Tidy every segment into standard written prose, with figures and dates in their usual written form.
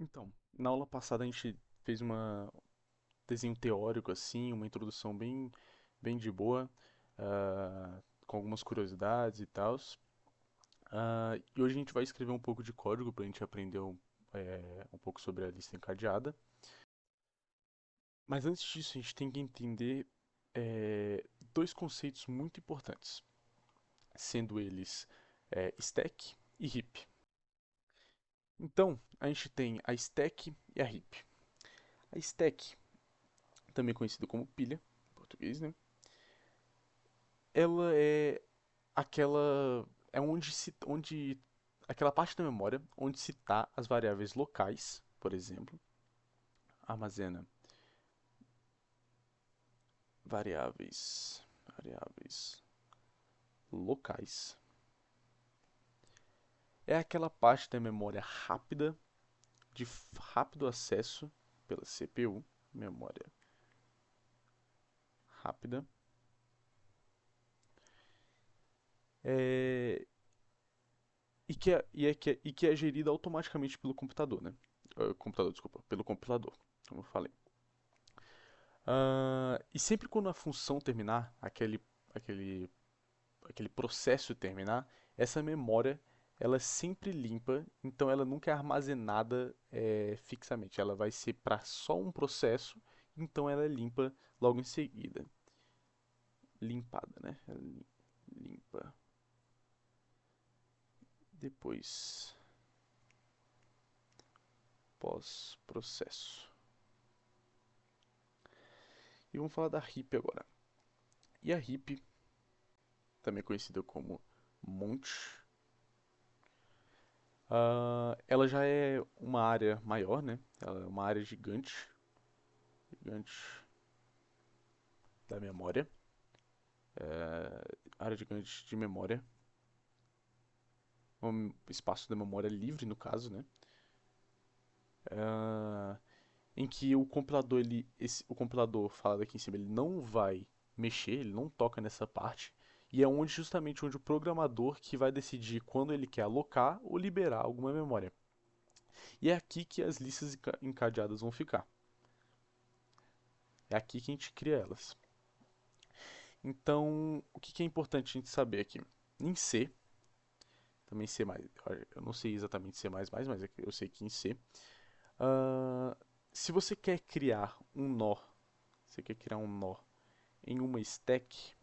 Então, na aula passada a gente fez um desenho teórico assim, uma introdução bem de boa, com algumas curiosidades e tal. E hoje a gente vai escrever um pouco de código para a gente aprender um pouco sobre a lista encadeada. Mas antes disso, a gente tem que entender dois conceitos muito importantes, sendo eles stack e heap. Então, a gente tem a stack e a heap. A stack, também conhecida como pilha, em português, né? Ela é aquela é onde aquela parte da memória onde se tá as variáveis locais, por exemplo, armazena variáveis locais. É aquela parte da memória rápida de rápido acesso pela CPU, memória rápida, é, e que é gerida automaticamente pelo computador, né? Computador, desculpa, pelo compilador, como eu falei. E sempre quando a função terminar, aquele, aquele processo terminar, essa memória ela é sempre limpa, então ela nunca é armazenada fixamente. Ela vai ser para só um processo, então ela é limpa logo em seguida. Limpada, né? Limpa. Depois, pós-processo. E vamos falar da heap agora. E a heap, também conhecida como monte, ela já é uma área maior, né? Ela é uma área gigante da memória, área gigante de memória, um espaço da memória livre no caso, né? Ah, em que o compilador falado aqui em cima, ele não vai mexer, ele não toca nessa parte, e é justamente onde o programador que vai decidir quando ele quer alocar ou liberar alguma memória. E é aqui que as listas encadeadas vão ficar. É aqui que a gente cria elas. Então, o que é importante a gente saber aqui? Em C, também C++, eu não sei exatamente C++, mas eu sei que em C, ah, se você quer criar um nó, você quer criar um nó em uma stack,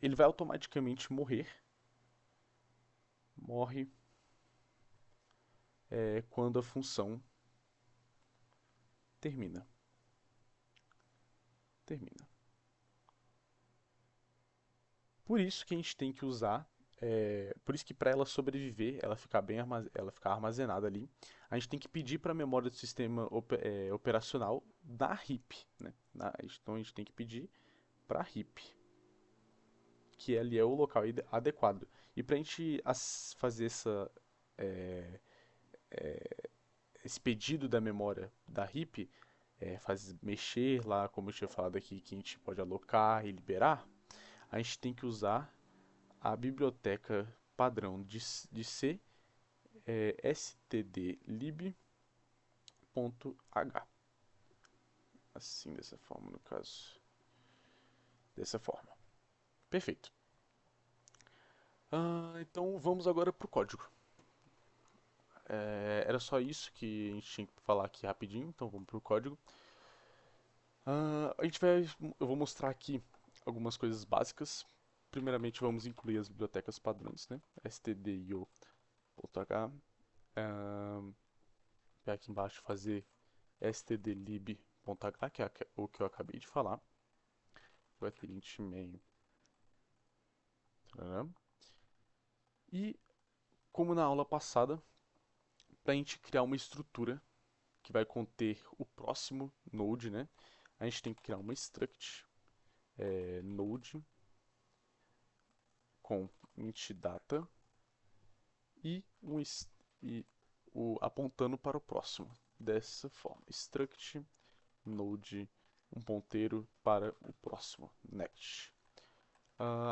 ele vai automaticamente morre quando a função termina. Termina. Por isso que a gente tem que usar, por isso que para ela sobreviver, ela ficar armazenada ali, a gente tem que pedir para a memória do sistema operacional da heap, né? Então a gente tem que pedir para a heap, que ali é o local adequado. E para a gente fazer esse pedido da memória da heap, mexer lá, como eu tinha falado aqui, que a gente pode alocar e liberar, a gente tem que usar a biblioteca padrão de C, stdlib.h. Assim, dessa forma, no caso. Dessa forma. Perfeito. Então vamos agora para o código. Era só isso que a gente tinha que falar aqui rapidinho, então vamos para o código. Eu vou mostrar aqui algumas coisas básicas. Primeiramente vamos incluir as bibliotecas padrões, né? stdio.h. Aqui embaixo fazer stdlib.h, que é o que eu acabei de falar. Vai ter int main. E como na aula passada, para a gente criar uma estrutura que vai conter o próximo node, né? A gente tem que criar uma struct node com int data e, apontando para o próximo. Dessa forma, struct node um ponteiro para o próximo, next.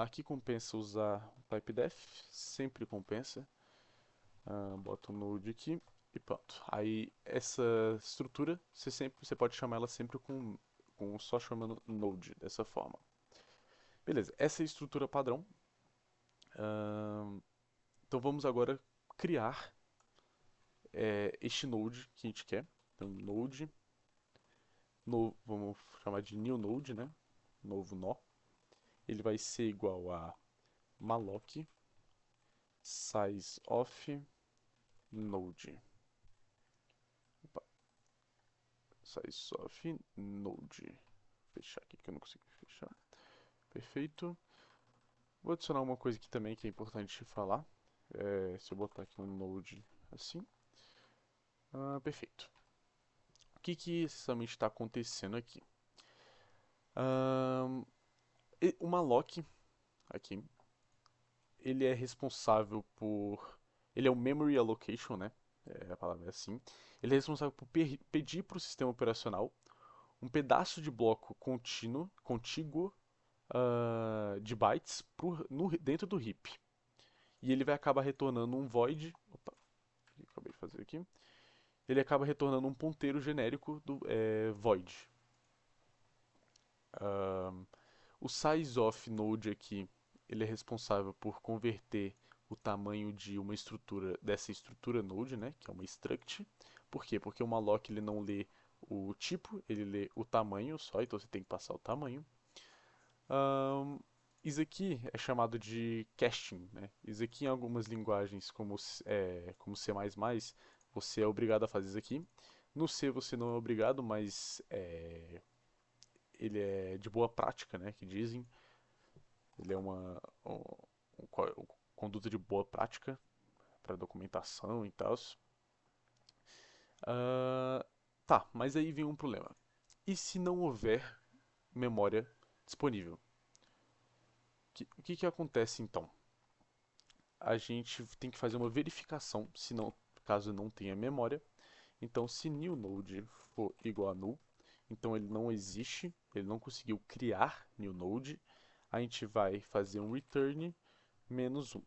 Aqui compensa usar o typedef, sempre compensa. Bota um node aqui e pronto. Aí essa estrutura você pode chamar ela sempre com só chamando node dessa forma. Beleza, essa é a estrutura padrão. Então vamos agora criar este node que a gente quer. Então node, vamos chamar de new node, né? Novo nó. Ele vai ser igual a malloc size of node. Opa. Size of node. Vou fechar aqui que eu não consigo fechar. Perfeito. Vou adicionar uma coisa aqui também que é importante falar. Se eu botar aqui um node assim. Perfeito. O que essencialmente está acontecendo aqui? O malloc aqui, ele é responsável por... Ele é o memory allocation, né? A palavra é assim. Ele é responsável por pedir para o sistema operacional um pedaço de bloco contíguo de bytes dentro do heap. E ele vai acabar retornando um void. Opa, acabei de fazer aqui. Ele acaba retornando um ponteiro genérico do void. O size of node aqui, ele é responsável por converter o tamanho de uma estrutura dessa estrutura node, né, que é uma struct. Por quê? Porque o malloc ele não lê o tipo, ele lê o tamanho só, então você tem que passar o tamanho. Isso aqui é chamado de casting, né? Isso aqui em algumas linguagens como C++, você é obrigado a fazer isso aqui. No C você não é obrigado, mas ele é de boa prática, né? Que dizem. Ele é um conduta de boa prática para documentação e tal. Tá, mas aí vem um problema. E se não houver memória disponível? O que acontece então? A gente tem que fazer uma verificação, caso não tenha memória. Então, se new node for igual a null, então ele não existe, ele não conseguiu criar new node, a gente vai fazer um return menos 1.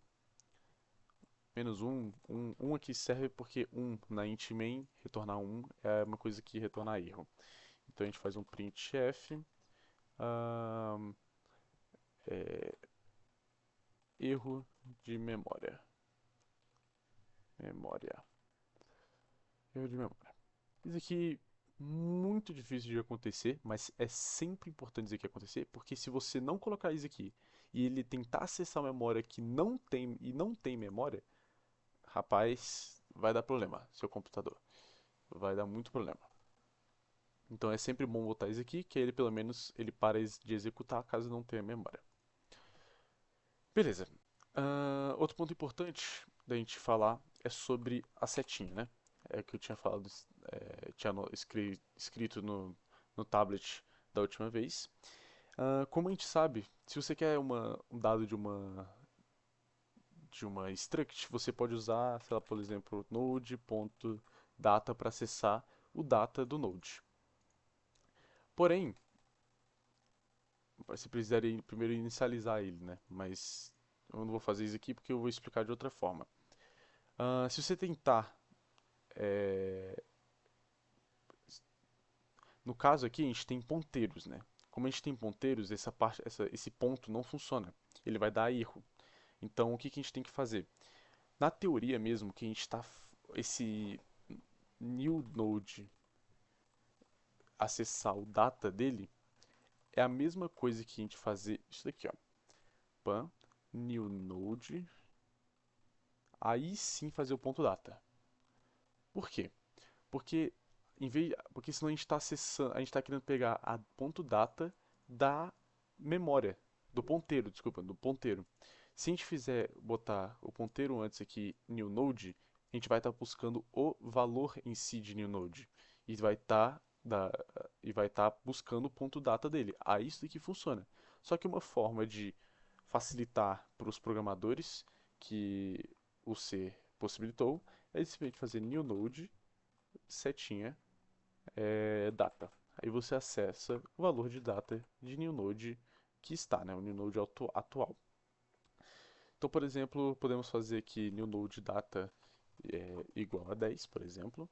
Menos 1, 1 aqui serve porque 1 na int main, retornar 1 é uma coisa que retorna erro. Então a gente faz um printf erro de memória. Erro de memória. Isso aqui muito difícil de acontecer, mas é sempre importante dizer que acontecer, porque se você não colocar isso aqui e ele tentar acessar a memória que não tem memória, rapaz, vai dar problema, seu computador. Vai dar muito problema. Então é sempre bom botar isso aqui, que ele pelo menos ele para de executar caso não tenha memória. Beleza. Outro ponto importante da gente falar é sobre a setinha, né? É que eu tinha falado, tinha escrito no tablet da última vez. Como a gente sabe, se você quer um dado de uma struct, você pode usar, sei lá, por exemplo, node.data para acessar o data do node. Porém, você precisaria primeiro inicializar ele, né? Mas eu não vou fazer isso aqui porque eu vou explicar de outra forma. Se você tentar... No caso aqui, a gente tem ponteiros, né? Como a gente tem ponteiros, esse ponto não funciona. Ele vai dar erro. Então, o que a gente tem que fazer? Na teoria mesmo, que a gente está... Esse new node acessar o data dele é a mesma coisa que a gente fazer isso daqui, ó. Pan new node, aí sim fazer o ponto data. Por quê? Porque porque senão a gente está acessando, a gente está querendo pegar a ponto data da memória, do ponteiro, desculpa, do ponteiro. Se a gente botar o ponteiro antes aqui new node, a gente vai estar buscando o valor em si de new node e vai estar buscando o ponto data dele. Aí isso daqui funciona. Só que uma forma de facilitar para os programadores que o C possibilitou é simplesmente fazer new node setinha data. Aí você acessa o valor de data de new node que está, né, o new node atual. Então, por exemplo, podemos fazer aqui new node data igual a 10, por exemplo.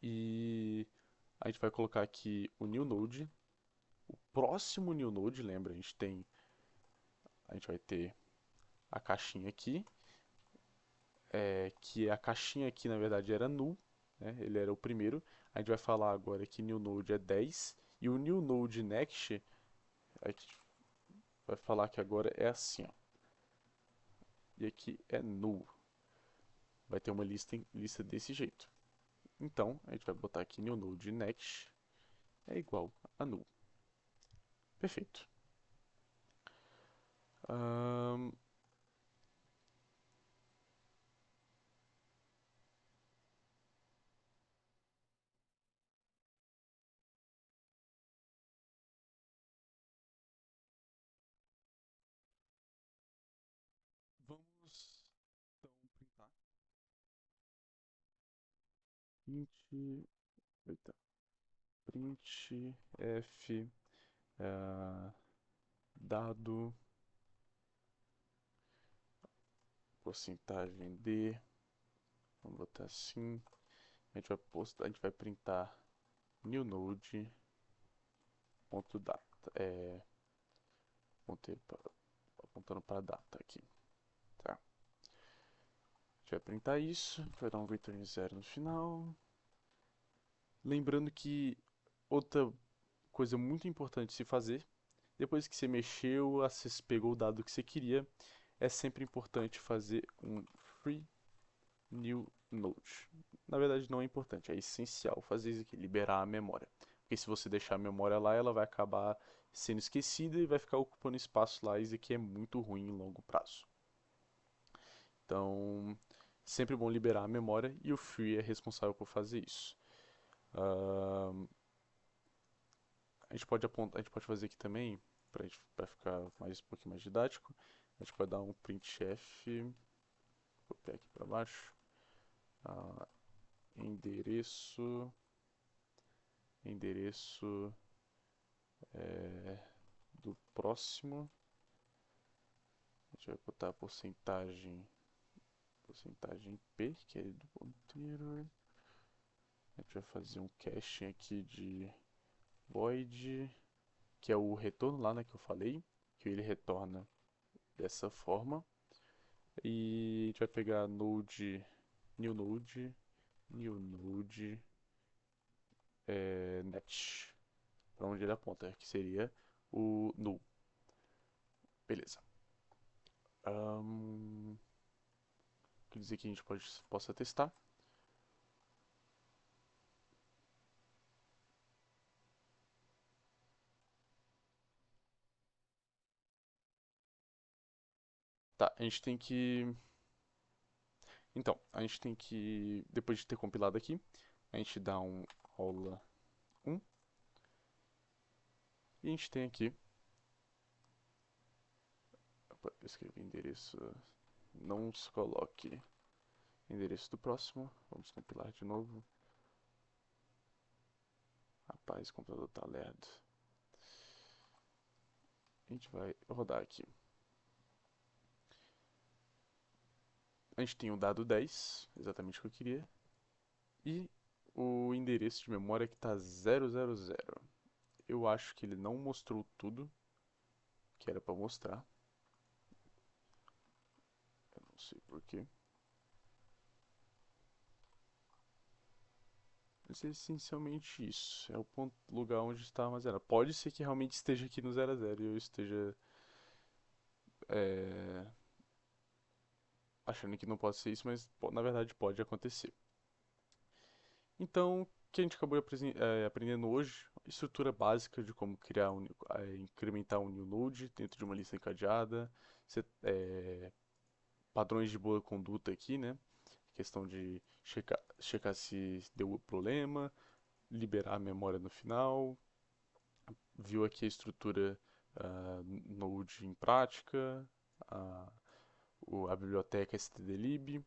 E a gente vai colocar aqui o new node. O próximo new node, lembra, a gente vai ter a caixinha aqui, que a caixinha aqui na verdade era null, né? Ele era o primeiro. A gente vai falar agora que new node é 10 e o new node next a gente vai falar que agora é assim, ó. E aqui é null. Vai ter uma lista desse jeito. Então, a gente vai botar aqui new node next é igual a null. Perfeito. Ahn, vamos então printar print, eita, print f dado porcentagem d, vamos botar assim. A gente vai printar new node ponto data, apontando para data aqui, tá? A gente vai printar isso, vai dar um return 0 no final. Lembrando que outra coisa muito importante de se fazer, depois que você mexeu, você pegou o dado que você queria, é sempre importante fazer um free new node. Na verdade não é importante, é essencial fazer isso aqui, liberar a memória. Porque se você deixar a memória lá, ela vai acabar sendo esquecida e vai ficar ocupando espaço lá, e isso aqui é muito ruim em longo prazo. Então, sempre bom liberar a memória e o free é responsável por fazer isso. Uh, a gente pode fazer aqui também, para ficar um pouquinho mais didático, a gente pode dar um printf, vou copiar aqui para baixo, uh, endereço, endereço do próximo, a gente vai botar a porcentagem p, que é do ponteiro, a gente vai fazer um caching aqui de void, que é o retorno lá, né, que eu falei, que ele retorna dessa forma. E a gente vai pegar node, new node, new node, net, para onde ele aponta, que seria o null. Beleza. Quer dizer que a gente possa testar. Tá, a gente tem que... Então, a gente tem que, depois de ter compilado aqui, a gente dá um aula 1 e a gente tem aqui, opa, eu escrevi endereço, não se coloque endereço do próximo, vamos compilar de novo. Rapaz, o computador tá lerdo. A gente vai rodar aqui. A gente tem o dado 10, exatamente o que eu queria, e o endereço de memória que está 000. Eu acho que ele não mostrou tudo que era para mostrar. Eu não sei porquê. Mas é essencialmente isso. É o ponto, lugar onde está armazenado. Pode ser que realmente esteja aqui no 00 e eu esteja é, achando que não pode ser isso, mas na verdade pode acontecer. Então, o que a gente acabou aprendendo hoje, estrutura básica de como criar incrementar um new node dentro de uma lista encadeada, padrões de boa conduta aqui, né? Questão de checar se deu problema, liberar a memória no final, viu aqui a estrutura Node em prática, a, a biblioteca stdlib,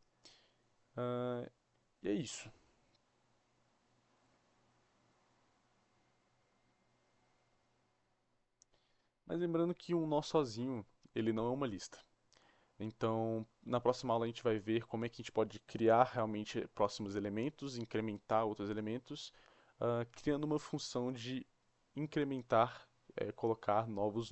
e é isso. Mas lembrando que um nó sozinho, ele não é uma lista. Então, na próxima aula a gente vai ver como é que a gente pode criar realmente próximos elementos, incrementar outros elementos, criando uma função de incrementar, colocar novos